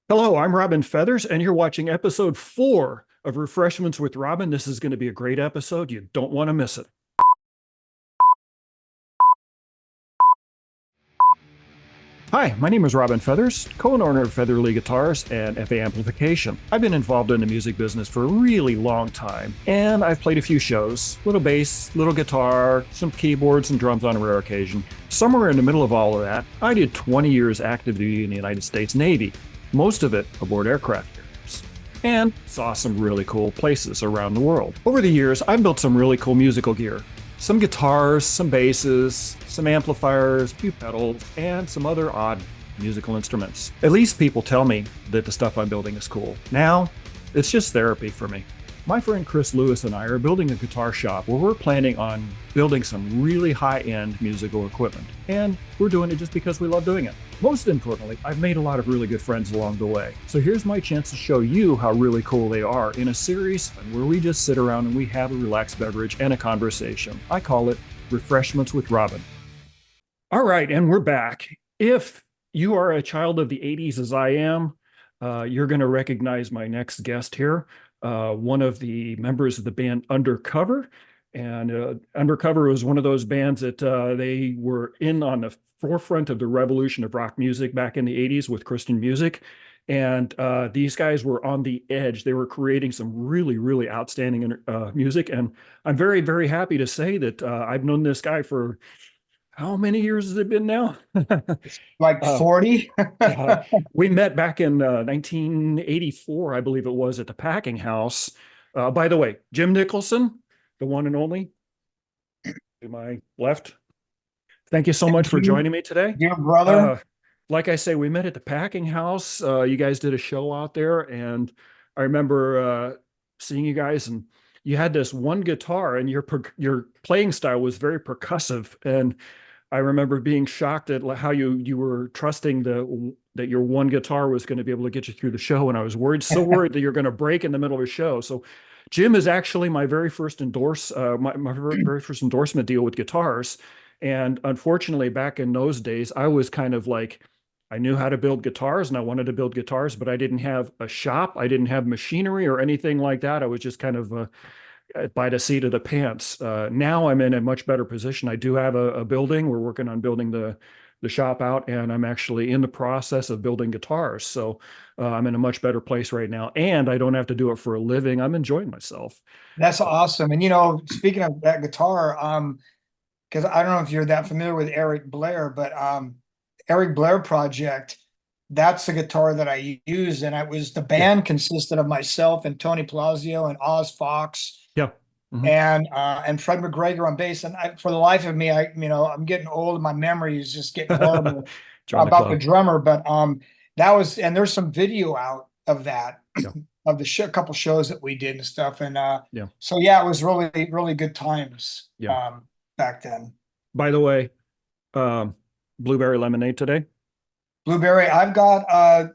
Hello, I'm Robin Feathers, and you're watching episode 4 of Refreshments with Robin. This is going to be a great episode. You don't want to miss it. Hi, my name is Robin Feathers, co-owner of Featherly Guitars and FA Amplification. I've been involved in the music business for a really long time, and I've played a few shows, little bass, little guitar, some keyboards and drums on a rare occasion. Somewhere in the middle of all of that, I did 20 years active duty in the United States Navy, most of it aboard aircraft carriers, and saw some really cool places around the world. Over the years, I've built some really cool musical gear. Some guitars, some basses, some amplifiers, a few pedals, and some other odd musical instruments. At least people tell me that the stuff I'm building is cool. Now, it's just therapy for me. My friend Chris Lewis and I are building a guitar shop where we're planning on building some really high-end musical equipment. And we're doing it just because we love doing it. Most importantly, I've made a lot of really good friends along the way. So here's my chance to show you how really cool they are in a series where we just sit around and we have a relaxed beverage and a conversation. I call it Refreshments with Robin. All right, and we're back. If you are a child of the 80s as I am, you're going to recognize my next guest here. One of the members of the band Undercover. And Undercover was one of those bands that they were in on the forefront of the revolution of rock music back in the 80s with Christian music. And these guys were on the edge. They were creating some really, really outstanding music. And I'm very, very happy to say that I've known this guy for how many years has it been now? Like uh, 40. uh, we met back in 1984, I believe it was, at the Packing House. By the way, Gym Nicholson, the one and only, to my left. Thank you so much Thank for you, joining me today. dear brother. Uh, like I say, we met at the Packing House. You guys did a show out there, and I remember seeing you guys, and you had this one guitar, and your playing style was very percussive, and I remember being shocked at how you were trusting that your one guitar was going to be able to get you through the show, and I was so worried that you're going to break in the middle of a show. So, Jim is actually my very first very first endorsement deal with guitars, and unfortunately, back in those days, I was kind of like. I knew how to build guitars and I wanted to build guitars, but I didn't have a shop. I didn't have machinery or anything like that. I was just kind of by the seat of the pants. Now I'm in a much better position. I do have a building. We're working on building the shop out, and I'm actually in the process of building guitars. So I'm in a much better place right now, and I don't have to do it for a living. I'm enjoying myself. That's awesome. And speaking of that guitar, because I don't know if you're that familiar with Eric Blair, but Eric Blair Project, that's the guitar that I used. And the Yeah, band consisted of myself and Tony Palazzo and Oz Fox yeah, hmm and Fred McGregor on bass. And for the life of me, I'm getting old and my memory is just getting horrible Join the about the club. drummer. But and there's some video out of that. Yeah, Of the couple shows that we did and stuff. And yeah, so yeah, it was really, really good times yeah. back then. By the way, um, blueberry lemonade today. Blueberry, I've got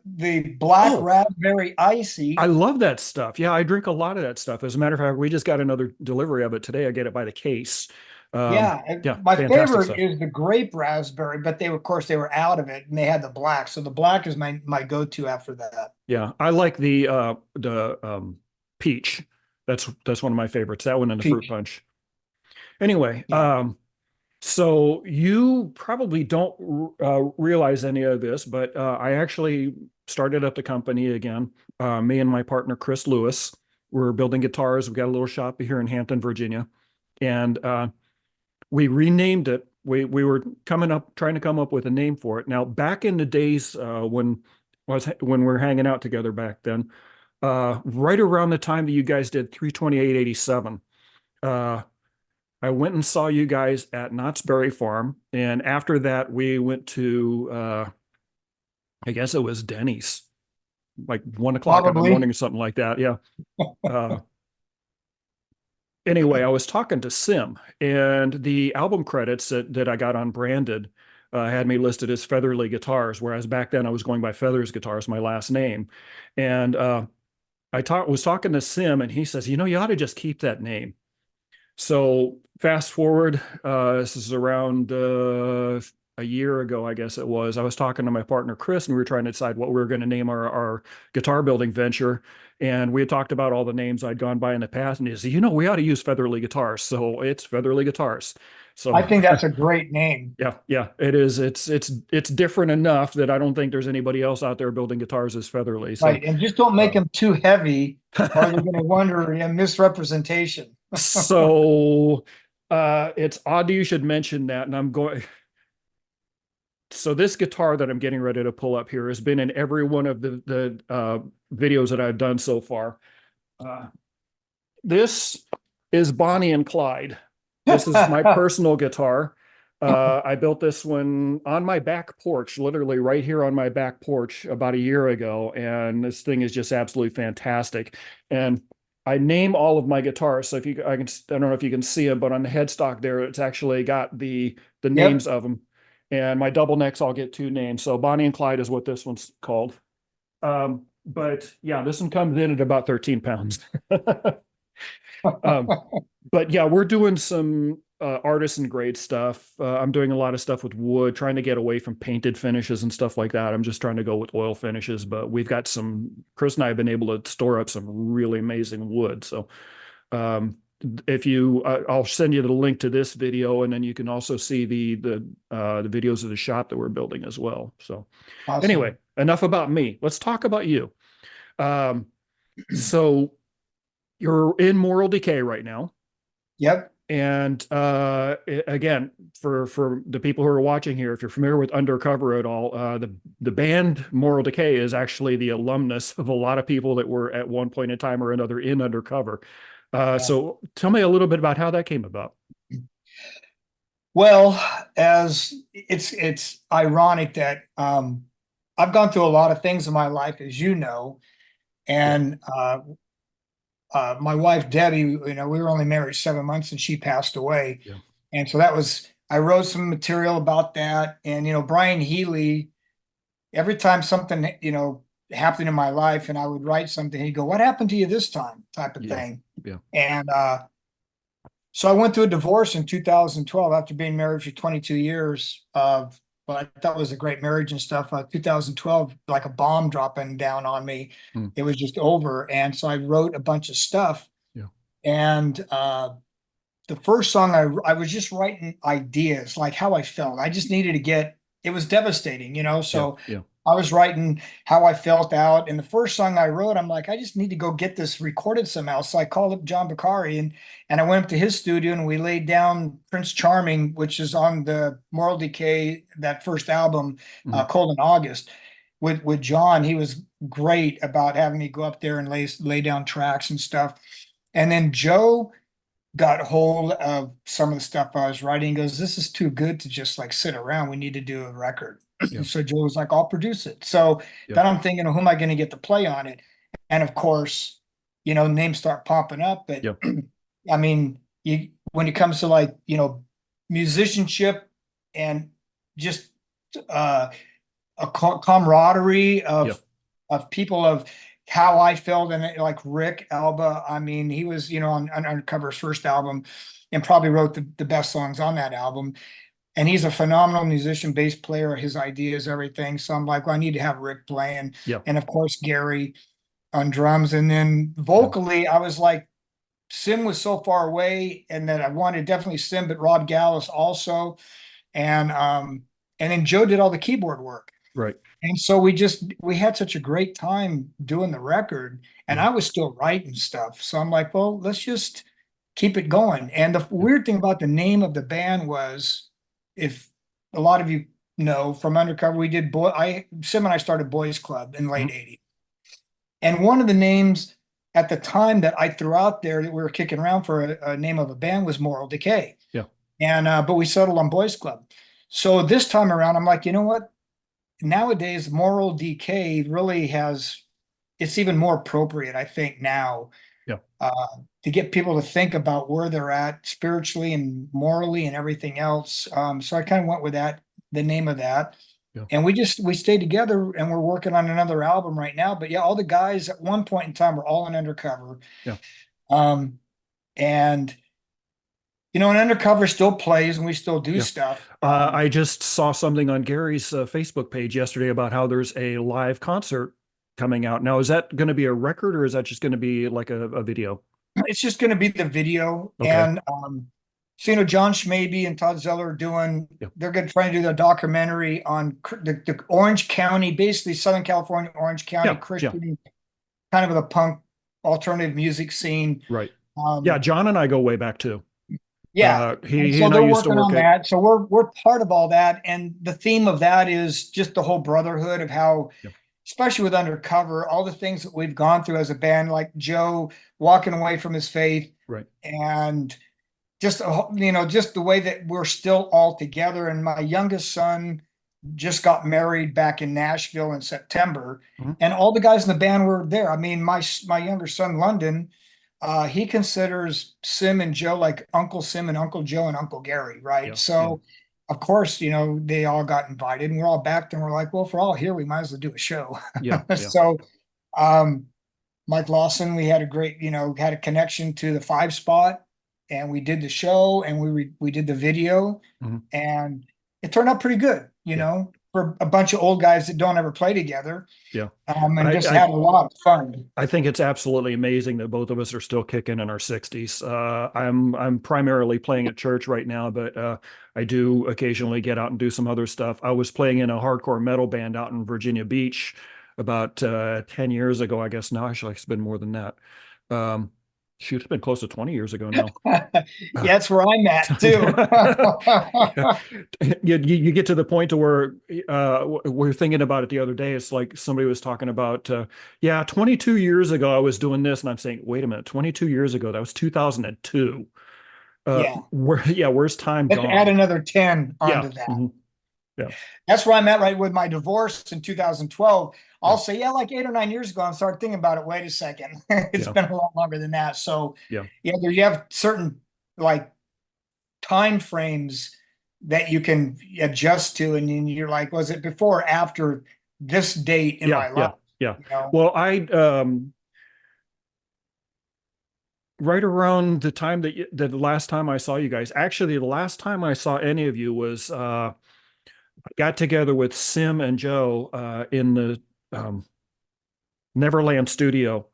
the black Oh, raspberry I icy. love that stuff. Yeah, I drink a lot of that stuff. As a matter of fact, we just got another delivery of it today. I get it by the case. Yeah, Yeah, my fantastic favorite stuff. is the grape raspberry, but of course they were out of it and they had the black. So the black is my go-to after that. Yeah, I like the peach. That's one of my favorites. That one and the fruit Peach. punch. Anyway, Yeah. so you probably don't realize any of this, but I actually started up the company again. Me and my partner Chris Lewis. We're building guitars. We've got a little shop here in Hampton, Virginia, and we renamed it. We were trying to come up with a name for it. Now, back in the days when we were hanging out together back then, right around the time that you guys did 32887, uh, I went and saw you guys at Knott's Berry Farm, and after that, we went to I guess it was Denny's, like 1 o'clock in the Probably. morning or something like that. Yeah. Uh, anyway, I was talking to Sim, and the album credits that I got on Branded had me listed as Featherly Guitars, whereas back then I was going by Feathers Guitars, my last name. And was talking to Sim, and he says, you ought to just keep that name. So fast forward, this is around a year ago, I guess it was, I was talking to my partner Chris, and we were trying to decide what we were going to name our guitar building venture. And we had talked about all the names I'd gone by in the past, and he said, we ought to use Featherly Guitars. So it's Featherly Guitars. I So think that's a great name. yeah, yeah, it is. It's different enough that I don't think there's anybody else out there building guitars as Featherly. So Right. And just don't make uh, them too heavy, or they're going to wonder, misrepresentation. so it's odd you should mention that, and I'm going. So this guitar that I'm getting ready to pull up here has been in every one of the videos that I've done so far. Uh, this is Bonnie and Clyde. This is my personal guitar. I built this one on my back porch, literally right here on my back porch about a year ago, and this thing is just absolutely fantastic. And I name all of my guitars. So if you, I don't know if you can see them, but on the headstock there, it's actually got the names Yep. of them. And my double necks, I'll get two names. So Bonnie and Clyde is what this one's called. But yeah, this one comes in at about 13 pounds. Um, but yeah, we're doing some artisan grade stuff. I'm doing a lot of stuff with wood, trying to get away from painted finishes and stuff like that. I'm just trying to go with oil finishes, but we've got Chris and I have been able to store up some really amazing wood. So um, if you, I'll send you the link to this video, and then you can also see the videos of the shop that we're building as well. So anyway, Awesome. enough about me. Let's talk about you. Um, so you're in Moral Decay right now. Yep. And again, for the people who are watching here, if you're familiar with Undercover at all, the band Moral Decay is actually the alumnus of a lot of people that were at one point in time or another in Undercover. Yeah. So tell me a little bit about how that came about. Well, as it's ironic that I've gone through a lot of things in my life, as you know, Yeah, and my wife Debbie, we were only married 7 months, and she passed away, yeah, and so I wrote some material about that, and Brian Healy, every time something happened in my life, and I would write something, he'd go, "What happened to you this time?" type of yeah, thing, yeah, and so I went through a divorce in 2012 after being married for 22 years. But I thought it was a great marriage and stuff. 2012, like a bomb dropping down on me. mm, It was just over. And so I wrote a bunch of stuff. yeah, And the first song I was just writing ideas, like how I felt. I just needed to it was devastating, yeah, so yeah, I was writing how I felt out. And the first song I wrote, I'm like, I just need to go get this recorded somehow. So I called up John Bakari, and I went up to his studio, and we laid down Prince Charming, which is on the Moral Decay, that first album, mhm, Cold in August. With John, he was great about having me go up there and lay down tracks and stuff. And then Joe got hold of some of the stuff I was writing. He goes, "This is too good to just like sit around. We need to do a record." yeah, So Joe was like, "I'll produce it." So yeah, then I'm thinking, who am I going to get to play on it? And of course, names start popping up. But yeah, I mean, when it comes to like, musicianship and just uh, a camaraderie yeah, of people, of how I felt, and like Rick Alba. I mean, he was on Undercover's first album, and probably wrote the best songs on that album. And he's a phenomenal musician, bass player. His ideas, everything. So I'm like, well, I need to have Rick playing, yeah, and of course Gary on drums. And then yeah, vocally, I was like, Sim was so far away, and that I wanted definitely Sim, but Rob Gallus also, and then Joe did all the keyboard work. right. And so we had such a great time doing the record, and Yeah, I was still writing stuff. So I'm like, well, let's just keep it going. And the yeah, weird thing about the name of the band was, if a lot of you know from Undercover, we did Sim and I started Boys Club in the late mhm, '80s. And one of the names at the time that I threw out there that we were kicking around for a name of a band was Moral Decay. yeah, And but we settled on Boys Club. So this time around, I'm like, you know what? Nowadays Moral DK really it's even more appropriate, I think, now, yeah, uh, to get people to think about where they're at spiritually and morally and everything else. So I kind of went with the name of that. yeah, And we stayed together, and we're working on another album right now. But yeah, all the guys at one point in time were all in Undercover. yeah, Um, and And Undercover still plays and we still do Yeah. stuff. I just saw something on Gary's Facebook page yesterday about how there's a live concert coming out. Now, is that going to be a record or is that just going to be like a video? It's just going to be the video. Okay. And so John Schmaby and Todd Zeller are doing. Yeah. They're going to try to do the documentary on the Orange County, basically Southern California, Orange County Yeah. Yeah. Christian, kind of the punk alternative music scene. Right. Yeah. Um, John and I go way back too. yeah, and He so and I they're used to working work on at, that. So we're part of all that, and the theme of that is just the whole brotherhood of how, yeah. especially with Undercover, all the things that we've gone through as a band, like Joe walking away from his faith, Right. and just just the way that we're still all together. And my youngest son just got married back in Nashville in September, Mhm. and all the guys in the band were there. I mean, my younger son London, he considers Sim and Joe like Uncle Sim and Uncle Joe and Uncle Gary, right? Yeah. Yeah. So of course, they all got invited, and we're all back there, and we're like, well, if we're all here, we might as well do a show. Yeah. Yeah. So um Mike Lawson, we had a great, had a connection to the Five Spot, and we did the show, and we did the video, Mhm. and it turned out pretty good, Yeah. for a bunch of old guys that don't ever play together, Yeah. and just I had a lot of fun. I think it's absolutely amazing that both of us are still kicking in our 60s. I'm primarily playing at church right now, but I do occasionally get out and do some other stuff. I was playing in a hardcore metal band out in Virginia Beach about 10 years ago, I guess now. Actually, it's been more than that. Um, Shoot, it's been close to 20 years ago now. Yeah, that's where I'm at too. Yeah. You get to the point to where we're thinking about it the other day. It's like somebody was talking about, yeah, 22 years ago I was doing this, and I'm saying, wait a minute, 22 years ago, that was 2002. Yeah, Where's time let's add gone? another 10 Yeah, onto that. mhm, yeah, That's where I'm at right with my divorce in 2012. yeah, I'll say, yeah, like 8 or 9 years ago, I started thinking about it. Wait a second. It's yeah, been a lot longer than that. So, yeah, yeah, there you have certain like time frames that you can adjust to. And then you're like, was it before or after this date in yeah, my life? yeah, yeah. You know? Well, right around the time that the last time I saw you guys, actually, the last time I saw any of you was I got together with Sim and Joe in the um, Neverland studio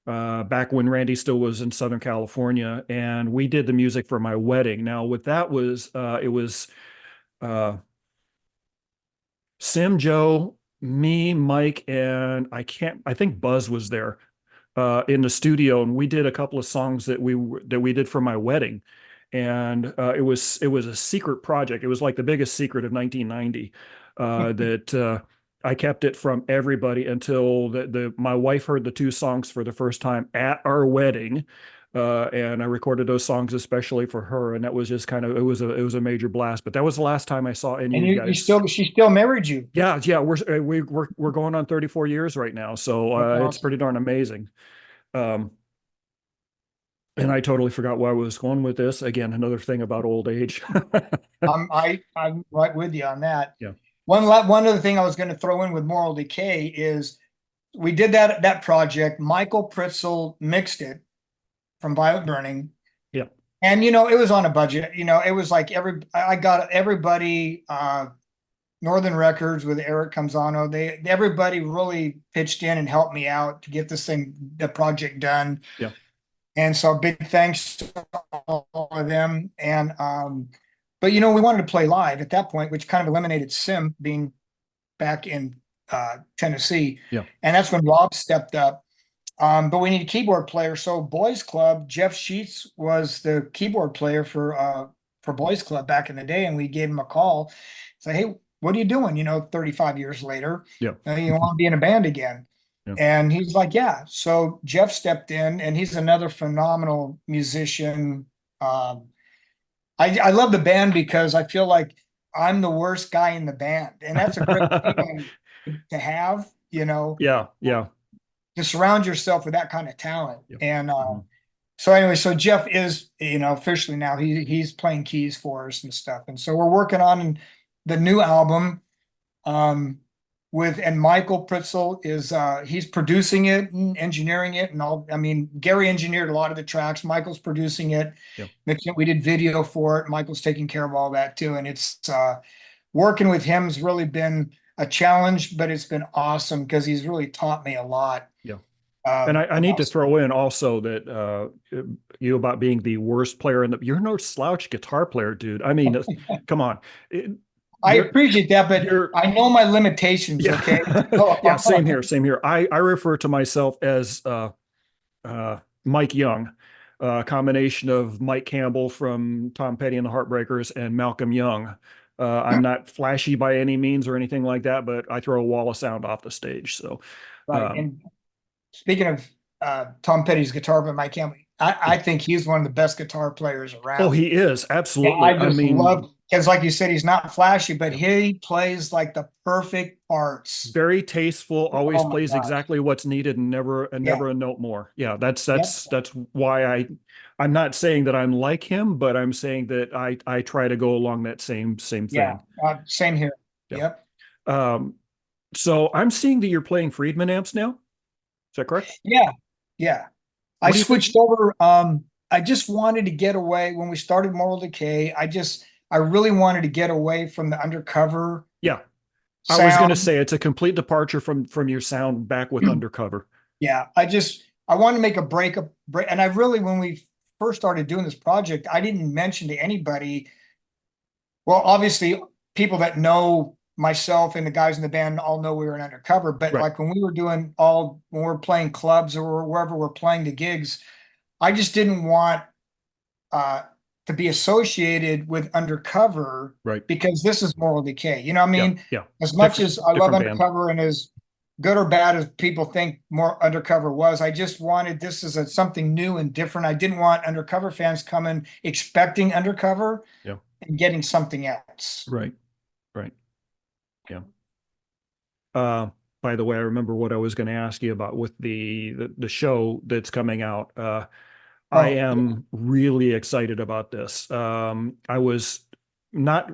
back when Randy still was in Southern California, and we did the music for my wedding. Now, what that was, it was uh, Sim, Joe, me, Mike, and I think Buzz was there in the studio, and we did a couple of songs that we did for my wedding, and it was a secret project. It was like the biggest secret of 1990 that I kept it from everybody until the my wife heard the two songs for the first time at our wedding. And I recorded those songs especially for her, and that was just kind of it was a major blast. But that was the last time I saw any of And you you guys. still, she still married you. Yeah, yeah, we're going on 34 years right now, so That's it's pretty awesome. darn amazing. Um, and I totally forgot where I was going with this. Again, another thing about old age. I'm right with you on that. Yeah, One other thing I was going to throw in with Moral Decay is we did that project. Michael Pritzel mixed it from Violet Burning, yeah, and it was on a budget. It was like I got everybody. Northern Records with Eric Camzano. Everybody really pitched in and helped me out to get the project done. yeah, And so big thanks to all of them. And but we wanted to play live at that point, which kind of eliminated Sim being back in Tennessee. yeah. And that's when Rob stepped up. But we need a keyboard player. So Boys Club, Jeff Sheets was the keyboard player for Boys Club back in the day, and we gave him a call. Say, hey, what are you doing? 35 years later, Yeah. you want to be in a band again? Yeah. And he's like, yeah. So Jeff stepped in, and he's another phenomenal musician. Um, I love the band because I feel like I'm the worst guy in the band, and that's a great feeling to have. Yeah. Yeah. To surround yourself with that kind of talent. Yeah. And Mhm. so anyway, so Jeff is, officially now he's playing keys for us and stuff. And so we're working on the new album. Um, and Michael Pritzel is he's producing it and engineering it and all. I mean, Gary engineered a lot of the tracks. Michael's producing it. Yeah. We did video for it. Michael's taking care of all that too. And it's working with him's really been a challenge, but it's been awesome because he's really taught me a lot. Yeah. And I need to throw in also that you about being the worst player in the, you're no slouch guitar player, dude. I mean, come on. It, I you're, appreciate that, but you're, I know my limitations. yeah. Okay. Yeah, same here, same here. I refer to myself as Mike Young, a combination of Mike Campbell from Tom Petty and the Heartbreakers and Malcolm Young. I'm not flashy by any means or anything like that, but I throw a wall of sound off the stage. So, Right. um, And speaking of Tom Petty's guitar, but Mike Campbell, I think he's one of the best guitar players oh, around. he is Yeah, absolutely. I I just mean, love because, like you said, he's not flashy, but yeah, he plays like the perfect parts. very tasteful, always Oh my plays gosh. exactly what's needed and Yeah. never a note more. Yeah, Yep. that's why I'm not saying that I'm like him, but I'm saying that I try to go along that same Yeah. thing. Same here. Yeah. Yep. Um, so I'm seeing that you're playing Friedman amps now. Is that correct? Yeah. Yeah. I What do you think? switched over. I just wanted to get away when we started Moral Decay. I really wanted to get away from the undercover Yeah, I was going to sound. say it's a complete departure from your sound back with Undercover. Yeah, I wanted to make a break, and I really when we first started doing this project, I didn't mention to anybody. Well, obviously, people that know myself and the guys in the band all know we were in Undercover, but Right. like when we're playing clubs or wherever we're playing the gigs, I just didn't want uh to be associated with Undercover Right. because this is Moral Decay. You know what I Yeah. mean? Yeah. As much as I love Different band. Undercover and as good or bad as people think more Undercover was, I just wanted this as something new and different. I didn't want Undercover fans coming expecting Undercover Yeah. and getting something else. Right. Right. Yeah. Uh, by the way, I remember what I was going to ask you about with the show that's coming out. I Oh, am really excited about this. I was not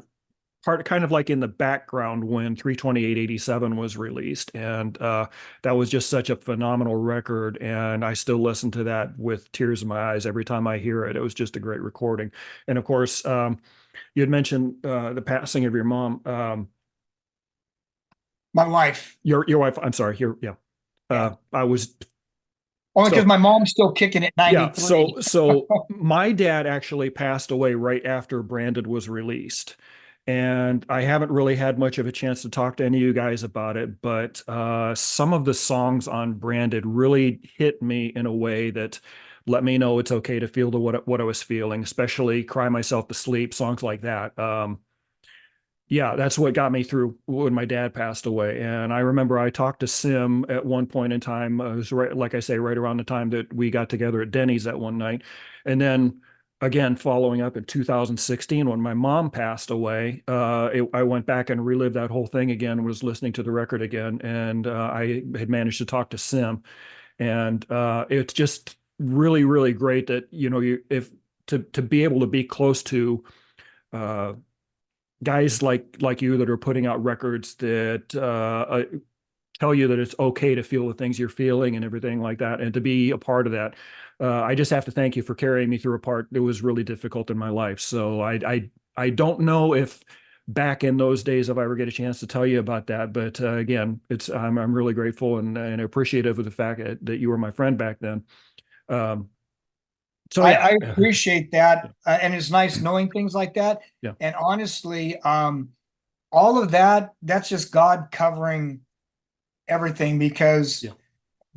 kind of like in the background when 32887 was released, and that was just such a phenomenal record. And I still listen to that with tears in my eyes every time I hear it. It was just a great recording. And of course, you had mentioned the passing of your mom. my wife. Your wife. I'm sorry. Yeah. Yeah. I was Only because so my mom's still kicking at yeah. 93. So my dad actually passed away right after Branded was released. And I haven't really had much of a chance to talk to any of you guys about it, but some of the songs on Branded really hit me in a way that let me know it's okay to feel what I was feeling, especially Cry Myself to Sleep, songs like that. Yeah, that's what got me through when my dad passed away. And I remember I talked to Sim at one point in time. It was right, like I say, right around the time that we got together at Denny's that one night. And then again, following up in 2016 when my mom passed away, I went back and relived that whole thing again, was listening to the record again. And I had managed to talk to Sim. And it's just really, really great that, if to be able to be close to, uh, guys like you that are putting out records that tell you that it's okay to feel the things you're feeling and everything like that, and to be a part of that. I just have to thank you for carrying me through a part that was really difficult in my life. So I don't know if back in those days if I ever get a chance to tell you about that, but again, I'm really grateful and appreciative of the fact that you were my friend back then. Um, so yeah, I appreciate that. yeah, And it's nice knowing things like that. yeah, And honestly, all of that, that's just God covering everything because yeah,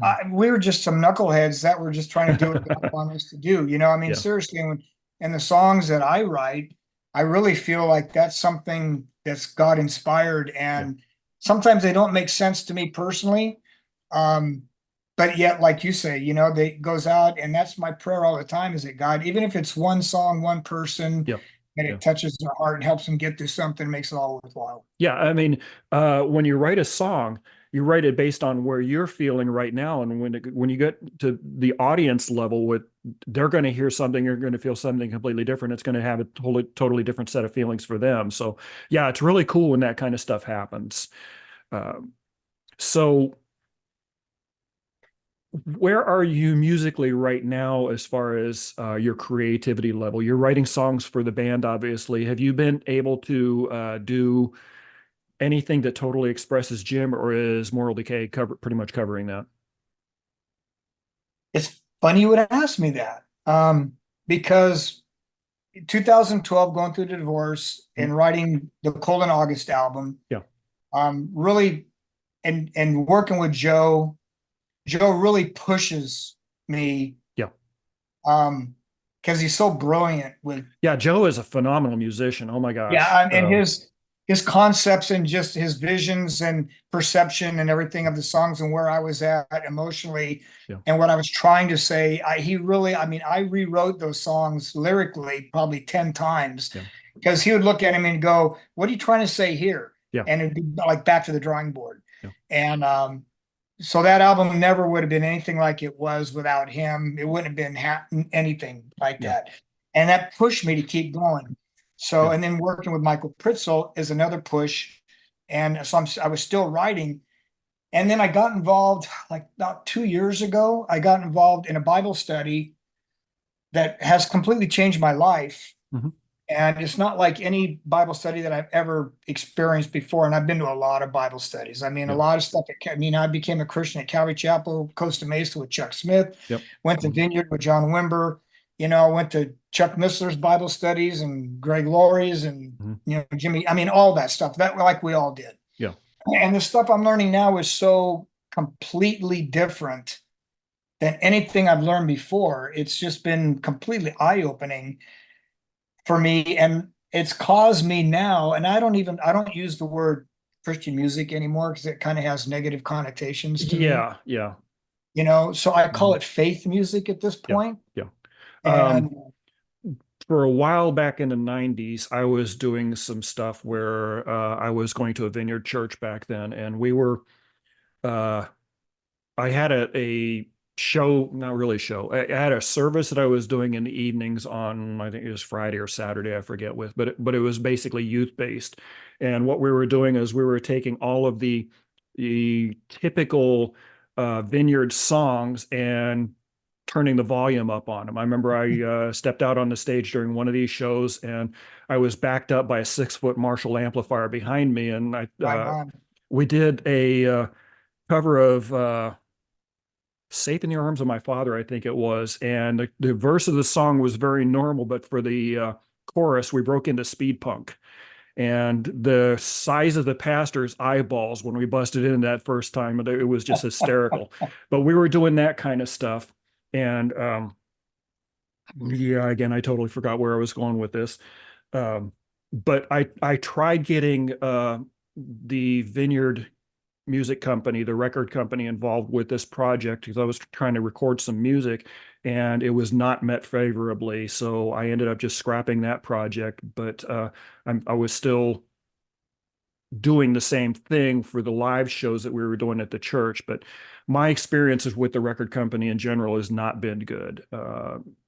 mm, we were just some knuckleheads that were just trying to do what God wanted us to do. You know, I mean, yeah, seriously, and the songs that I write, I really feel like that's something that's God inspired. yeah. And sometimes they don't make sense to me personally. Um, but yet, like you say, they goes out, and that's my prayer all the time is that God, even if it's one song, one person, Yeah. and Yeah. it touches their heart and helps them get through something, makes it all worthwhile. Yeah, I mean, when you write a song, you write it based on where you're feeling right now, and when you get to the audience level, they're going to hear something, you're going to feel something completely different. It's going to have a totally different set of feelings for them. So, yeah, it's really cool when that kind of stuff happens. So where are you musically right now as far as your creativity level? You're writing songs for the band, obviously. Have you been able to do anything that totally expresses Jim, or is Moral Decay pretty much covering that? It's funny you would ask me that. Because 2012, going through the divorce Mm. and writing the Cold and August album, Yeah, really, and working with Joe. Joe really pushes me, yeah, um, because he's so brilliant with, yeah. Joe is a phenomenal musician. Oh my gosh. yeah, and his concepts and just his visions and perception and everything of the songs and where I was at emotionally Yeah, and what I was trying to say. He really, I mean, I rewrote those songs lyrically probably 10 times yeah, because he would look at him and go, "What are you trying to say here?" yeah, And it'd be like back to the drawing board. yeah, And so that album never would have been anything like it was without him. It wouldn't have been anything like yeah, that. And that pushed me to keep going. So, yeah. and then working with Michael Pritzel is another push. And so I was still writing. And then I got involved like about 2 years ago. I got involved in a Bible study that has completely changed my life. Mhm. And it's not like any Bible study that I've ever experienced before. And I've been to a lot of Bible studies. I mean, a Yeah, lot of stuff. I mean, I became a Christian at Calvary Chapel, Costa Mesa with Chuck Smith, yep. went to Mhm. Vineyard with John Wimber, went to Chuck Missler's Bible studies and Greg Laurie's and, Mhm. Jimmy. I mean, all that stuff that like we all did. Yeah. And the stuff I'm learning now is so completely different than anything I've learned before. It's just been completely eye-opening for me, and it's caused me now, and I don't use the word Christian music anymore because it kind of has negative connotations to me, Yeah, yeah. so I call Mhm. it faith music at this Yeah, point. yeah. And For a while back in the 90s, I was doing some stuff where I was going to a vineyard church back then, and uh, I had a show, not really show. I had a service that I was doing in the evenings on, I think it was Friday or Saturday, I forget with, but it was basically youth based. And what we were doing is we were taking all of the typical vineyard songs and turning the volume up on them. I remember I stepped out on the stage during one of these shows, and I was backed up by a 6 foot Marshall amplifier behind me, and I right on. we did a cover of Safe in the Arms of My Father, I think it was. And the verse of the song was very normal, but for the chorus, we broke into speed punk. And the size of the pastor's eyeballs when we busted in that first time, it was just hysterical. But we were doing that kind of stuff. And yeah, again, I totally forgot where I was going with this. Um, but I tried getting the Vineyard music company, the record company involved with this project because I was trying to record some music and it was not met favorably. So I ended up just scrapping that project. But I was still doing the same thing for the live shows that we were doing at the church. But my experiences with the record company in general has not been good.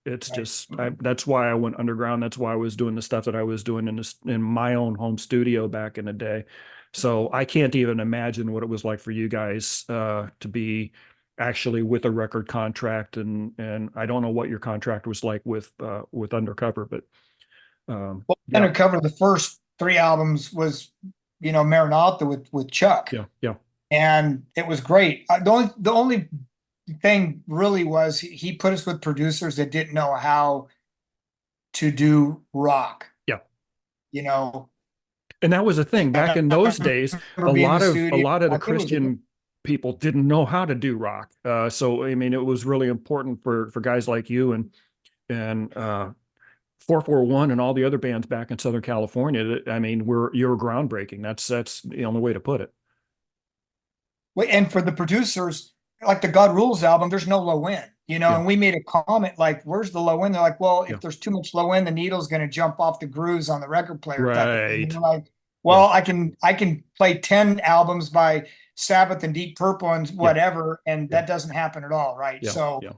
It's Right. just that's why I went underground. That's why I was doing the stuff that I was doing in my own home studio back in the day. So I can't even imagine what it was like for you guys to be actually with a record contract, and I don't know what your contract was like with Undercover, but Well, yeah, Undercover, the first three albums was, Maranatha with Chuck, yeah, yeah, and it was great. The only thing really was he put us with producers that didn't know how to do rock, yeah. you know. And that was the thing back I in those days. remember being in the A studio. lot of I the think it was a, Christian people didn't know how to do rock. So I mean, it was really important for guys like you and 441 and all the other bands back in Southern California. I mean, you're groundbreaking. That's the only way to put it. and for the producers, like the God Rules album, there's no low end, Yeah. and we made a comment like, "Where's the low end?" They're like, "Well, Yeah. if there's too much low end, the needle's going to jump off the grooves on the record player," type of thing. Right. And we're like, Yeah. "Well, I can play 10 albums by Sabbath and Deep Purple and Yeah. whatever, and Yeah. that doesn't happen at all, right?" Yeah. So Yeah.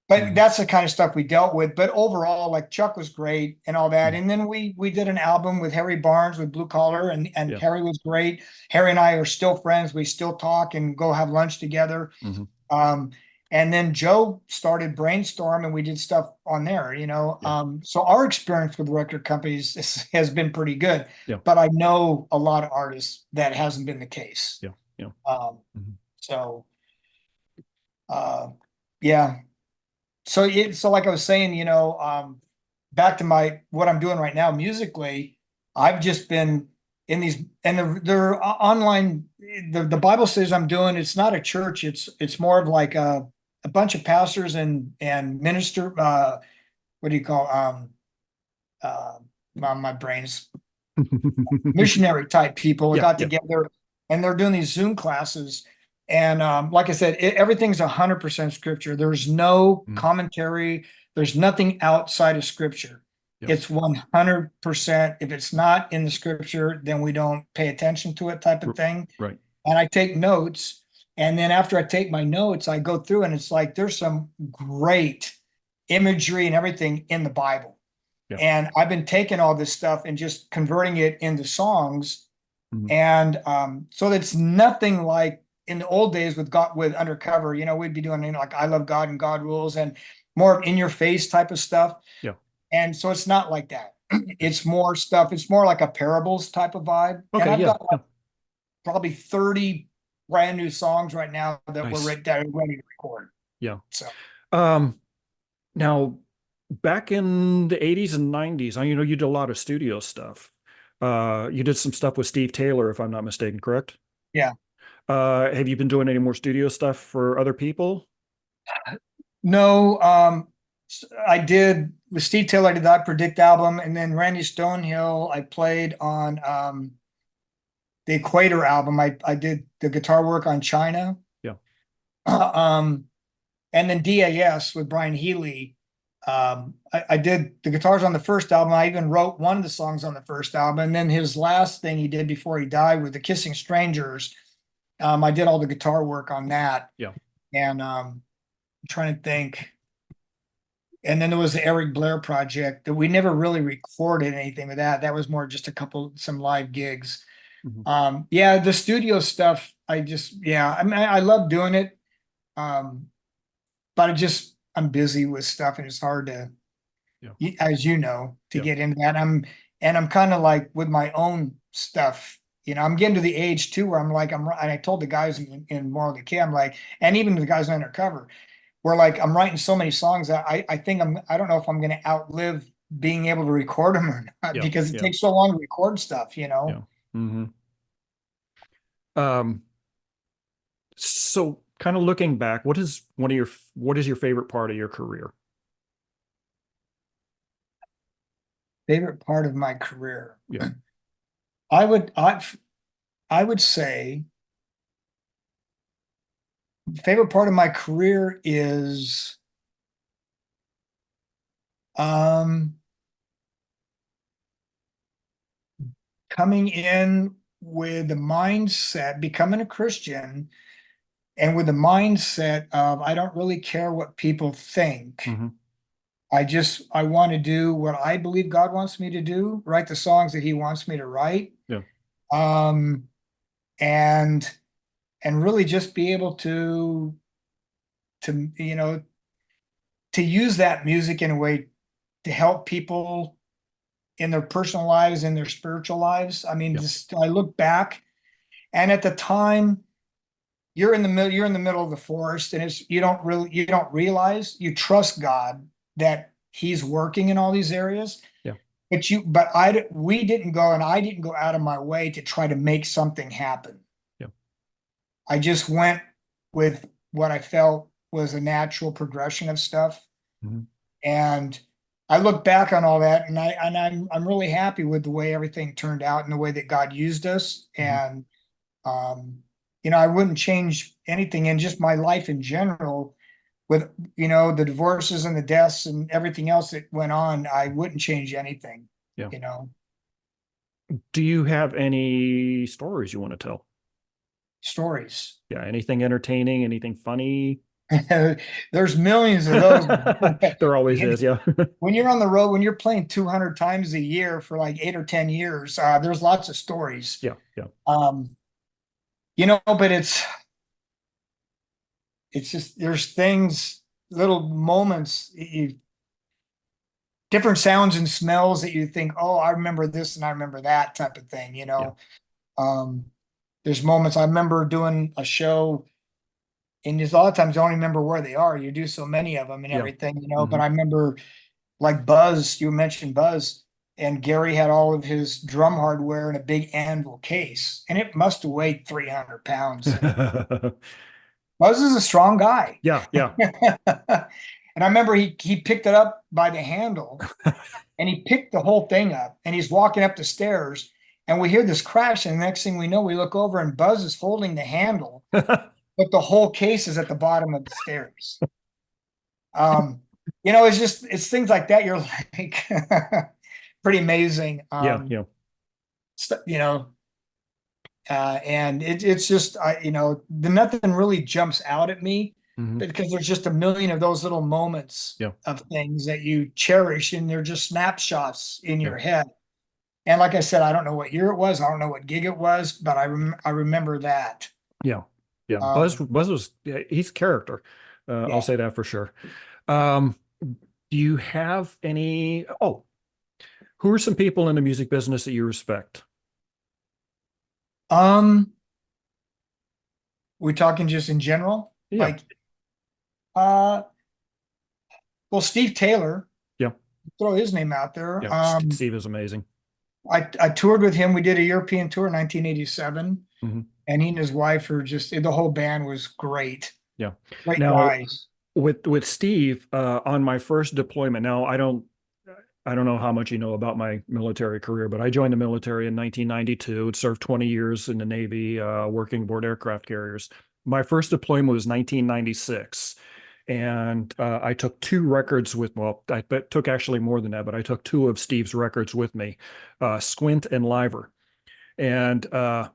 but that's the kind of stuff we dealt with. But overall, like Chuck was great and all that. And then we did an album with Harry Barnes with Blue Collar, and Yeah. Harry was great. Harry and I are still friends. We still talk and go have lunch together. Mm-hmm. Um, and then Joe started Brainstorm, and we did stuff on there, you know. Yeah. So our experience with record companies has been pretty good. Yeah. But I know a lot of artists that hasn't been the case. Yeah. Yeah. Um, Mm-hmm. so uh, yeah. So like I was saying, you know, back to my what I'm doing right now musically, I've just been in these, and they're online. The Bible says I'm doing. It's not a church. It's more of like a bunch of pastors and minister. What do you call uh, my brain's missionary type people Yeah. got Yeah. together, and they're doing these Zoom classes. And like I said, everything's 100% scripture. There's no Mm-hmm. commentary. There's nothing outside of scripture. Yeah. It's 100%. If it's not in the scripture, then we don't pay attention to it, type of thing. Right. And I take notes. And then after I take my notes, I go through, and it's like there's some great imagery and everything in the Bible. Yeah. And I've been taking all this stuff and just converting it into songs. Mm-hmm. And so it's nothing like in the old days with Undercover. You know, we'd be doing, you know, like I Love God and God Rules, and more in your face type of stuff. Yeah. And so it's not like that. It's more stuff. It's more like a parables type of vibe. And Okay. I've Yeah. got Yeah. like probably 30 brand new songs right now that Nice. that are ready to record. Yeah. So Um, Now, back in the 80s and 90s, you know, you did a lot of studio stuff. You did some stuff with Steve Taylor, if I'm not mistaken, correct? yeah. Have you been doing any more studio stuff for other people? No, I did with Steve Taylor, I did that Predict album, and then Randy Stonehill, I played on the Equator album. I did the guitar work on China. Yeah. Um, and then DAS with Brian Healy. I did the guitars on the first album. I even wrote one of the songs on the first album. And then his last thing he did before he died with the Kissing Strangers. I did all the guitar work on that. Yeah. And I'm trying to think. And then there was the Eric Blair project that we never really recorded anything with that. That was more just some live gigs. Mm-hmm. Yeah, the studio stuff, I mean, I love doing it. But I'm busy with stuff, and it's hard to, Yeah. as you know, to Yeah. get into that. I'm kind of like with my own stuff, you know, I'm getting to the age too where I'm like, and I told the guys in Moral DK, I'm like, and even the guys in Undercover, where like I'm writing so many songs that I think I don't know if I'm going to outlive being able to record them or not, Yeah. because it Yeah. takes so long to record stuff, you know. Yeah. Mm-hmm. Um, so kind of looking back, what is your favorite part of your career? Favorite part of my career. Yeah. I would I would say favorite part of my career is um coming in with the mindset, becoming a Christian, and with the mindset of I don't really care what people think. Mm-hmm. I want to do what I believe God wants me to do, write the songs that He wants me to write. Yeah. Um and really just be able to you know to use that music in a way to help people in their personal lives, in their spiritual lives. I mean, Yeah. just I look back, and at the time you're in the middle of the forest, and you don't realize, you trust God that He's working in all these areas. Yeah. But we didn't go, and I didn't go out of my way to try to make something happen. Yeah. I just went with what I felt was a natural progression of stuff. Mm-hmm. And I look back on all that, and I'm really happy with the way everything turned out and the way that God used us. Mm-hmm. And you know, I wouldn't change anything in just my life in general with, you know, the divorces and the deaths and everything else that went on. I wouldn't change anything, Yeah. you know. Do you have any stories you want to tell? Stories. Yeah. Anything entertaining, anything funny? There's millions of those. There always is, yeah. When you're on the road, when you're playing 200 times a year for like 8 or 10 years, there's lots of stories. Yeah, yeah, Um, but it's just there's things, little moments, different sounds and smells that you think, oh, I remember this and I remember that type of thing. yeah, Um, there's moments I remember doing a show, and there's a lot of times I don't remember where they are. You do so many of them and yeah. everything, but Hmm. I remember like Buzz, you mentioned Buzz, and Gary had all of his drum hardware in a big anvil case, and it must have weighed 300 pounds. And Buzz is a strong guy. Yeah, yeah. And I remember he picked it up by the handle, and he picked the whole thing up, and he's walking up the stairs, and we hear this crash, and the next thing we know, we look over and Buzz is holding the handle, but the whole case is at the bottom of the stairs. Um, it's things like that. You're like pretty amazing. Yeah, yeah. St- you know, and it's just the nothing really jumps out at me Hmm. because there's just a million of those little moments Yeah, of things that you cherish, and they're just snapshots in yeah, your head. And like I said, I don't know what year it was, I don't know what gig it was, but I remember that. yeah, yeah. Buzz, Um, Buzz was, yeah, he's a character. I'll yeah. say that for sure. Um, do you have any, oh, who are some people in the music business that you respect? Um, we're talking just in general, Yeah, like uh, well, Steve Taylor, yeah, throw his name out there. yeah. Steve is amazing. I toured with him. We did a European tour in 1987, Hmm. and he and his wife are just the whole band was great. Yeah. Great Now, guys. with Steve, on my first deployment, now I don't know how much you know about my military career, but I joined the military in 1992. Served 20 years in the Navy, working aboard aircraft carriers. My first deployment was 1996, and I took two records with. Well, took actually more than that, but I took two of Steve's records with me, Squint and Liver, and I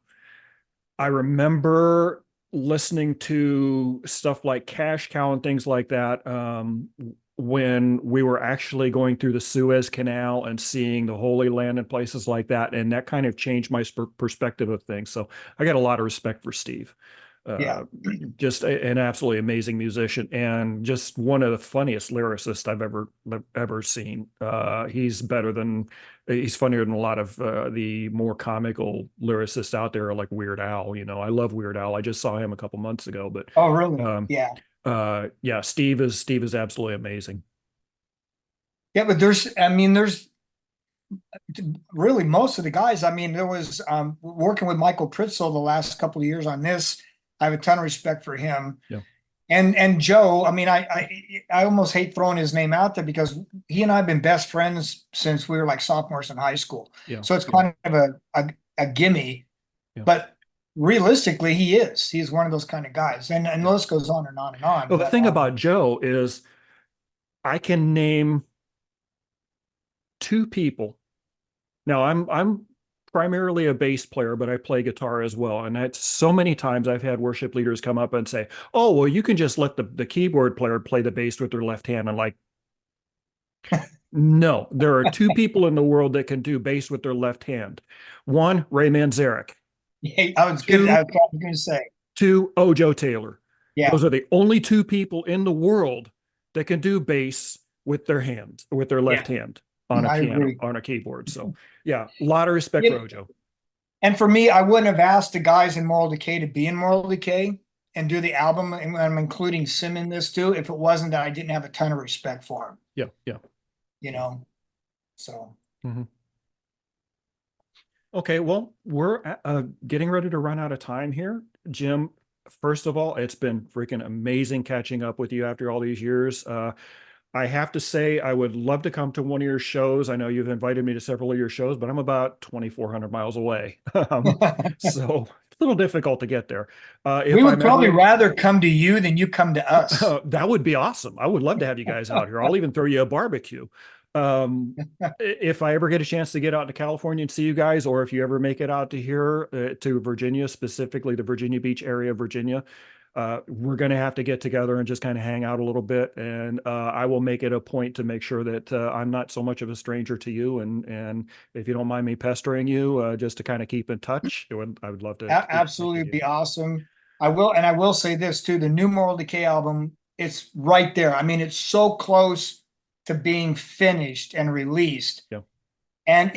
remember listening to stuff like Cash Cow and things like that, when we were actually going through the Suez Canal and seeing the Holy Land and places like that. And that kind of changed my perspective of things. So I got a lot of respect for Steve. Yeah. Uh, just an absolutely amazing musician and just one of the funniest lyricists I've ever seen. He's funnier than a lot of the more comical lyricists out there, like Weird Al. I love Weird Al. I just saw him a couple months ago, but Oh, really? um, Yeah. yeah, Steve is absolutely amazing. Yeah, but there's really most of the guys. I mean, there was working with Michael Pritzel the last couple of years on this. I have a ton of respect for him. Yeah, And Joe, I mean, I almost hate throwing his name out there because he and I have been best friends since we were like sophomores in high school. yeah, So it's yeah, kind of a gimme, yeah. but realistically, he is. He's one of those kind of guys. And the Yeah. list goes on and on and on. Well, the But thing about Joe is I can name two people. Now I'm primarily a bass player, but I play guitar as well. And that's so many times I've had worship leaders come up and say, "Oh, well, you can just let the keyboard player play the bass with their left hand." And like, no, there are two people in the world that can do bass with their left hand. One, Ray Manzarek. I was good. Two, I was going to say, two, Ojo Taylor. yeah, Those are the only two people in the world that can do bass with their hand, with their yeah, left hand on a I piano, agree. on a keyboard. So yeah, a lot of respect for Yeah. Ojo. And for me, I wouldn't have asked the guys in Moral Decay to be in Moral Decay and do the album, and I'm including Sim in this too, if it wasn't that I didn't have a ton of respect for him, Yeah, yeah. you know. So Mhm. Okay, well, we're getting ready to run out of time here. Jim, first of all, it's been freaking amazing catching up with you after all these years. I have to say, I would love to come to one of your shows. I know you've invited me to several of your shows, but I'm about 2,400 miles away. So it's a little difficult to get there. we If would I'm probably ever, rather come to you than you come to us. that would be awesome. I would love to have you guys out here. I'll even throw you a barbecue. Um, if I ever get a chance to get out to California and see you guys, or if you ever make it out to here to Virginia, specifically the Virginia Beach area of Virginia, we're going to have to get together and just kind of hang out a little bit. And I will make it a point to make sure that I'm not so much of a stranger to you. And if you don't mind me pestering you, just to kind of keep in touch, I would love to keep Absolutely connected with you. be awesome. I will say this too, the new Moral Decay album, it's right there. I mean, it's so close to being finished and released. Yeah. And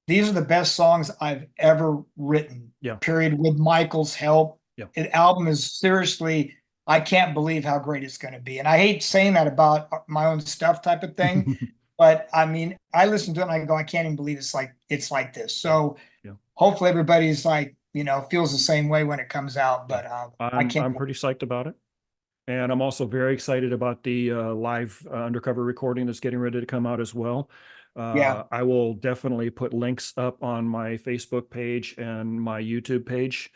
these are the best songs I've ever written, Yeah. period, with Michael's help. Yeah. The album is seriously, I can't believe how great it's going to be. And I hate saying that about my own stuff type of thing, but I mean, I listen to it and I go, I can't even believe it's like this. Yeah. So Yeah. hopefully everybody's like, feels the same way when it comes out, Yeah. but I I'm can't. I'm pretty psyched about it. And I'm also very excited about the live undercover recording that's getting ready to come out as well. Yeah. I will definitely put links up on my Facebook page and my YouTube page,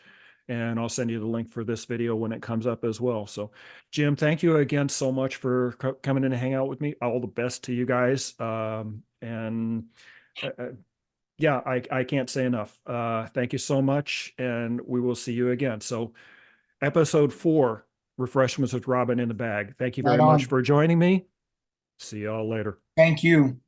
and I'll send you the link for this video when it comes up as well. So, Jim, thank you again so much for coming in and hang out with me. All the best to you guys. And yeah, I can't say enough. Thank you so much, and we will see you again. So, episode 4, Refreshments with Robin in the bag. Thank you very Right much on. for joining me. See y'all later. Thank you.